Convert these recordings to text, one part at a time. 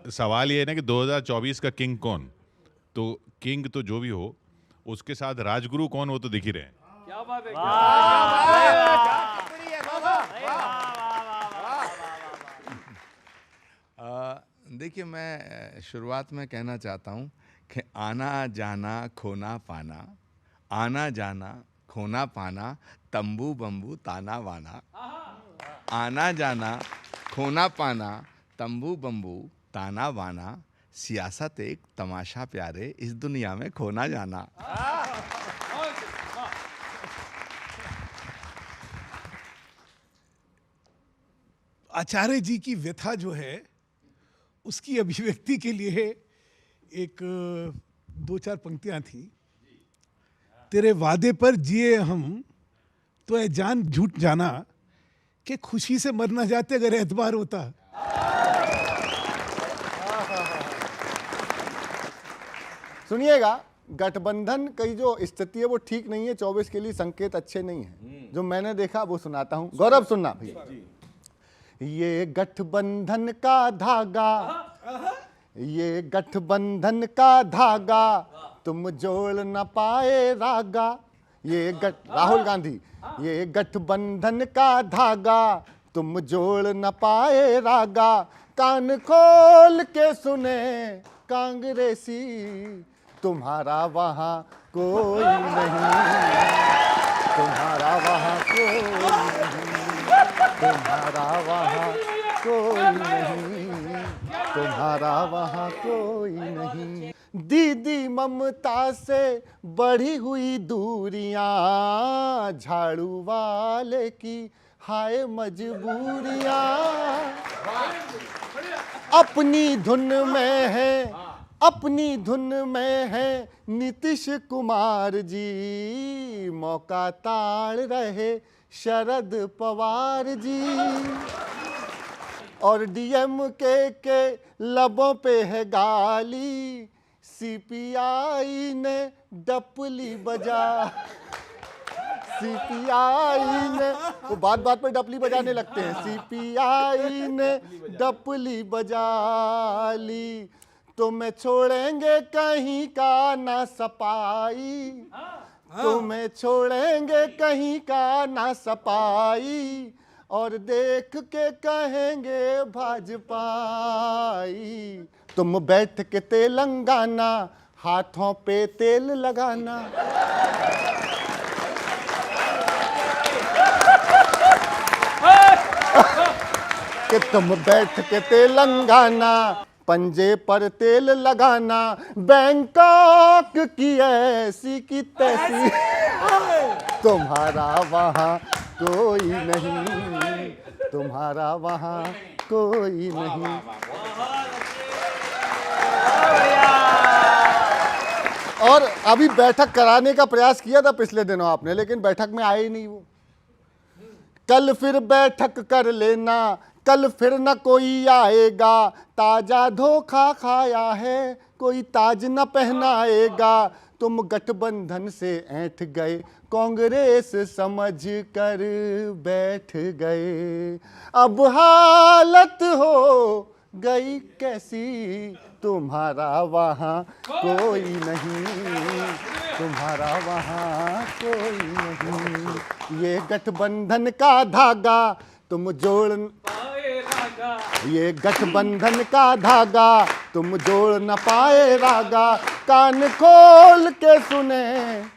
सवाल ये है ना कि 2024 का किंग कौन? तो किंग तो जो भी हो, उसके साथ राजगुरु कौन, वो तो दिख ही रहे हैं। क्या बात है, देखिए, मैं शुरुआत में कहना चाहता हूँ कि आना जाना खोना पाना, आना जाना खोना पाना, तंबू बम्बू ताना वाना, आना जाना खोना पाना, तंबू बम्बू ताना वाना, सियासत एक तमाशा प्यारे, इस दुनिया में खोना जाना। आचार्य जी की व्यथा जो है उसकी अभिव्यक्ति के लिए एक दो चार पंक्तियां थी। तेरे वादे पर जिए हम तो ए जान झूठ जाना, कि खुशी से मरना जाते अगर एतबार होता। सुनिएगा, गठबंधन की जो स्थिति है वो ठीक नहीं है, 24 के लिए संकेत अच्छे नहीं है। जो मैंने देखा वो सुनाता हूं, गौरव सुनना भैया। ये गठबंधन का धागा, ये गठबंधन का धागा, तुम जोड़ न पाए रागा। ये राहुल गांधी, ये गठबंधन का धागा, तुम जोड़ न पाए रागा। कान खोल के सुने कांग्रेसी, तुम्हारा वहां कोई नहीं, तुम्हारा वहां कोई नहीं, तुम्हारा वहां कोई नहीं, तुम्हारा वहां कोई नहीं। दीदी ममता से बढ़ी हुई दूरियां, झाड़ू वाले की हाय मजबूरियां। अपनी धुन में है, अपनी धुन में है नीतीश कुमार जी, मौका ताड़ रहे शरद पवार जी। और डीएमके के लबों पे है गाली, सीपीआई ने डपली बजा, सीपीआई ने, वो बात बात पे डपली बजाने लगते हैं। सीपीआई ने डपली बजा ली, तुम्हें छोड़ेंगे कहीं का ना सपाई, तुम्हें छोड़ेंगे कहीं का ना सपाई, और देख के कहेंगे भाजपाई। तुम बैठ के तेलंगाना, हाथों पे तेल लगाना। कि तुम बैठ के तेलंगाना, पंजे पर तेल लगाना, बैंकॉक की ऐसी की तैसी, तुम्हारा वहां कोई नहीं, तुम्हारा वहां कोई नहीं। और अभी बैठक कराने का प्रयास किया था पिछले दिनों आपने, लेकिन बैठक में आए ही नहीं वो। कल फिर बैठक कर लेना, कल फिर न कोई आएगा, ताजा धोखा खाया है कोई ताज न पहनाएगा। तुम गठबंधन से ऐंठ गए, कांग्रेस समझ कर बैठ गए। अब हालत हो गई कैसी, तुम्हारा वहाँ कोई नहीं, तुम्हारा वहाँ कोई नहीं। ये गठबंधन का धागा तुम जोड़, ये गठबंधन का धागा तुम जोड़ न पाए रागा। कान खोल के सुने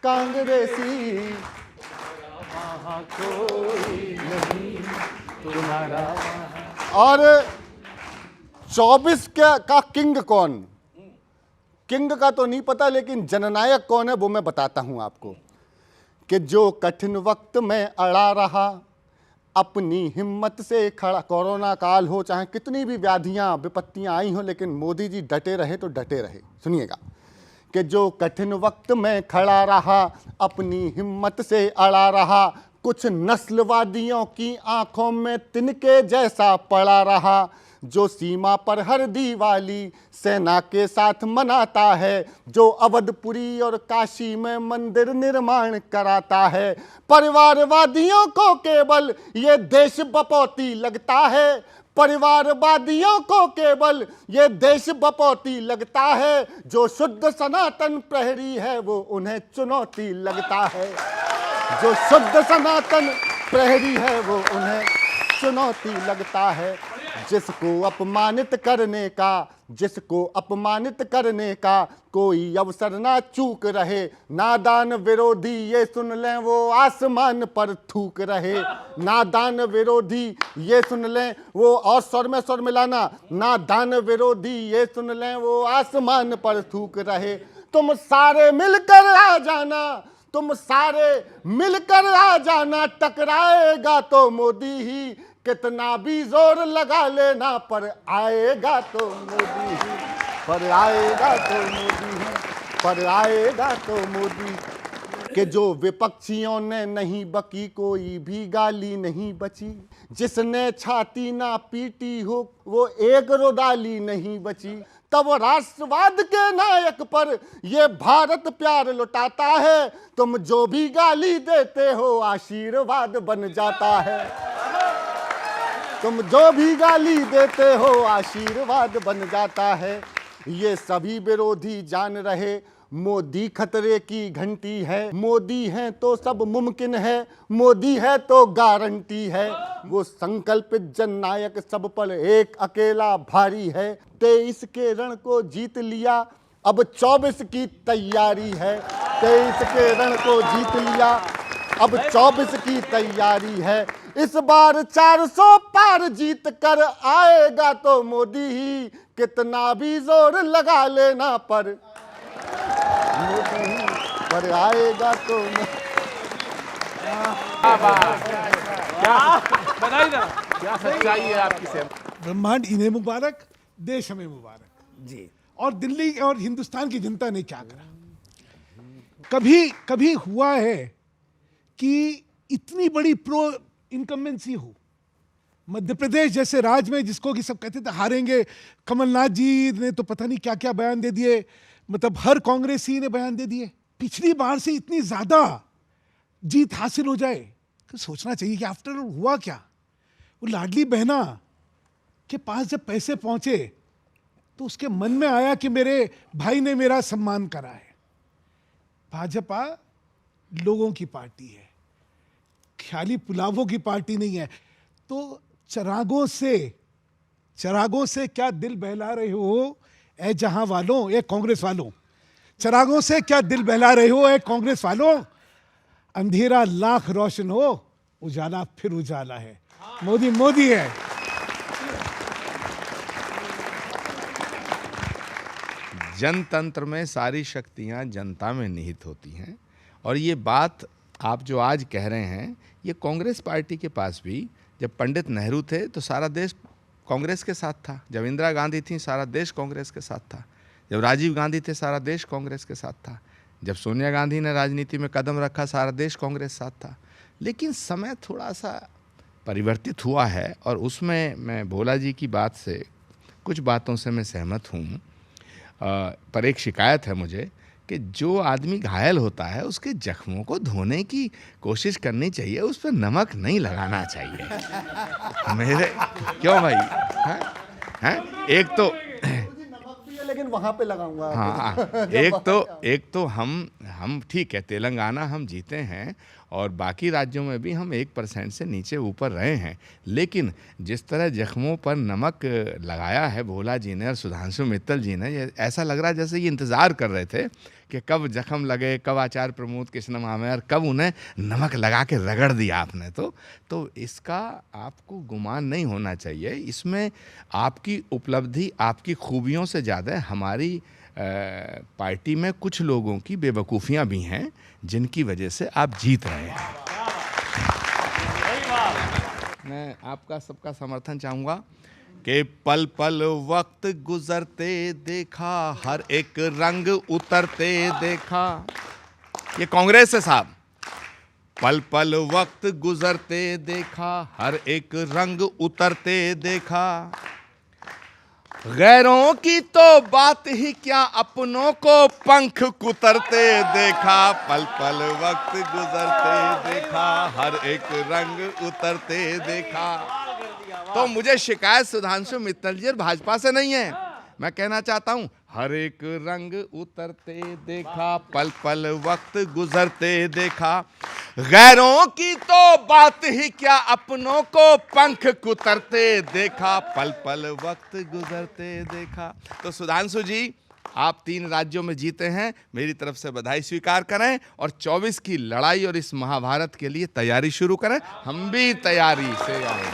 कांग्रेसी, वहाँ कोई नहीं, तुम्हारा। और 24 का किंग कौन? किंग का तो नहीं पता, लेकिन जननायक कौन है वो मैं बताता हूं आपको। कि जो कठिन वक्त में अड़ा रहा, अपनी हिम्मत से खड़ा, कोरोना काल हो चाहे कितनी भी व्याधियां विपत्तियां आई हो, लेकिन मोदी जी डटे रहे तो डटे रहे। सुनिएगा कि जो कठिन वक्त में खड़ा रहा, अपनी हिम्मत से अड़ा रहा, कुछ नस्लवादियों की आंखों में तिनके जैसा पड़ा रहा। जो सीमा पर हर दिवाली सेना के साथ मनाता है, जो अवधपुरी और काशी में मंदिर निर्माण कराता है। परिवारवादियों को केवल ये देश बपौती लगता है, परिवारवादियों को केवल ये देश बपौती लगता है, जो शुद्ध सनातन प्रहरी है वो उन्हें चुनौती लगता है, जो शुद्ध सनातन प्रहरी है वो उन्हें चुनौती लगता है। जिसको अपमानित करने का कोई अवसर ना चूक रहे, नादान विरोधी ये सुन लें वो आसमान पर थूक रहे, नादान विरोधी ये सुन लें वो, और स्वर में स्वर मिलाना, नादान विरोधी ये सुन लें वो आसमान पर थूक रहे। तुम सारे मिलकर आ जाना, तुम सारे मिलकर आ जाना, टकराएगा तो मोदी ही, कितना भी जोर लगा लेना पर आएगा तो मोदी ही, पर आएगा तो मोदी ही, पर आएगा तो मोदी। कि जो विपक्षियों ने नहीं बकी कोई भी गाली नहीं बची, जिसने छाती ना पीटी हो वो एक रोदाली नहीं बची। तब राष्ट्रवाद के नायक पर ये भारत प्यार लुटाता है, तुम जो भी गाली देते हो आशीर्वाद बन जाता है, तुम जो भी गाली देते हो आशीर्वाद बन जाता है। ये सभी विरोधी जान रहे मोदी खतरे की घंटी है, मोदी है तो सब मुमकिन है, मोदी है तो गारंटी है। वो संकल्पित जननायक सब पर एक अकेला भारी है, 23 के रण को जीत लिया अब 24 की तैयारी है, 23 के रण को जीत लिया अब 24 की तैयारी है। इस बार 400 पार जीत कर आएगा तो मोदी ही, कितना भी जोर लगा लेना पर मोदी ही, पर आएगा तो क्या सच्चाई है आपकी से। ब्रह्मांड इन्हें मुबारक, देश हमें मुबारक जी। और दिल्ली और हिंदुस्तान की जनता ने क्या करा? कभी कभी हुआ है कि इतनी बड़ी प्रो इनकम्बेंसी हो, मध्य प्रदेश जैसे राज्य में जिसको कि सब कहते थे हारेंगे, कमलनाथ जी ने तो पता नहीं क्या क्या बयान दे दिए, मतलब हर कांग्रेसी ने बयान दे दिए। पिछली बार से इतनी ज्यादा जीत हासिल हो जाए तो सोचना चाहिए कि आफ्टर ऑल हुआ क्या। वो लाडली बहना के पास जब पैसे पहुंचे तो उसके मन में आया कि मेरे भाई ने मेरा सम्मान करा है। भाजपा लोगों की पार्टी है, ख्याली पुलावों की पार्टी नहीं है। तो चिरागों से क्या दिल बहला रहे हो ए जहां वालों, ए कांग्रेस वालों, चिरागों से क्या दिल बहला रहे हो ए कांग्रेस वालों। अंधेरा लाख रोशन हो, उजाला फिर उजाला है, मोदी मोदी है। जनतंत्र में सारी शक्तियां जनता में निहित होती हैं, और ये बात आप जो आज कह रहे हैं ये कांग्रेस पार्टी के पास भी, जब पंडित नेहरू थे तो सारा देश कांग्रेस के साथ था, जब इंदिरा गांधी थी सारा देश कांग्रेस के साथ था, जब राजीव गांधी थे सारा देश कांग्रेस के साथ था, जब सोनिया गांधी ने राजनीति में कदम रखा सारा देश कांग्रेस साथ था। लेकिन समय थोड़ा सा परिवर्तित हुआ है, और उसमें मैं भोला जी की बात से कुछ बातों से मैं सहमत हूँ। पर एक शिकायत है मुझे कि जो आदमी घायल होता है उसके जख्मों को धोने की कोशिश करनी चाहिए, उस पर नमक नहीं लगाना चाहिए। मेरे क्यों भाई हैं? एक तो लेकिन वहां पे लगाऊंगा। हाँ, एक तो हम ठीक है, तेलंगाना हम जीते हैं और बाकी राज्यों में भी हम 1% से नीचे ऊपर रहे हैं, लेकिन जिस तरह जख्मों पर नमक लगाया है भोला जी ने और सुधांशु मित्तल जी ने, ऐसा लग रहा है जैसे ये इंतज़ार कर रहे थे कि कब जख्म लगे, कब आचार्य प्रमोद कृष्ण मामेर, कब उन्हें नमक लगा के रगड़ दिया आपने। तो इसका आपको गुमान नहीं होना चाहिए। इसमें आपकी उपलब्धि, आपकी खूबियों से ज़्यादा हमारी पार्टी में कुछ लोगों की बेवकूफ़ियाँ भी हैं जिनकी वजह से आप जीत रहे हैं। मैं आपका सबका समर्थन चाहूँगा कि पल पल वक्त गुजरते देखा, हर एक रंग उतरते देखा। ये कांग्रेस है साहब। पल पल वक्त गुजरते देखा, हर एक रंग उतरते देखा। गैरों की तो बात ही क्या, अपनों को पंख कुतरते देखा। पल पल वक्त गुजरते देखा, हर एक रंग उतरते देखा। तो मुझे शिकायत सुधांशु मित्तल जी और भाजपा से नहीं है। मैं कहना चाहता हूं, हर एक रंग उतरते देखा, पल पल वक्त गुजरते देखा, गैरों की तो बात ही क्या, अपनों को पंख कुतरते देखा, पल पल वक्त गुजरते देखा। तो सुधांशु जी, आप 3 राज्यों में जीते हैं, मेरी तरफ से बधाई स्वीकार करें और 24 की लड़ाई और इस महाभारत के लिए तैयारी शुरू करें। हम भी तैयारी से आए।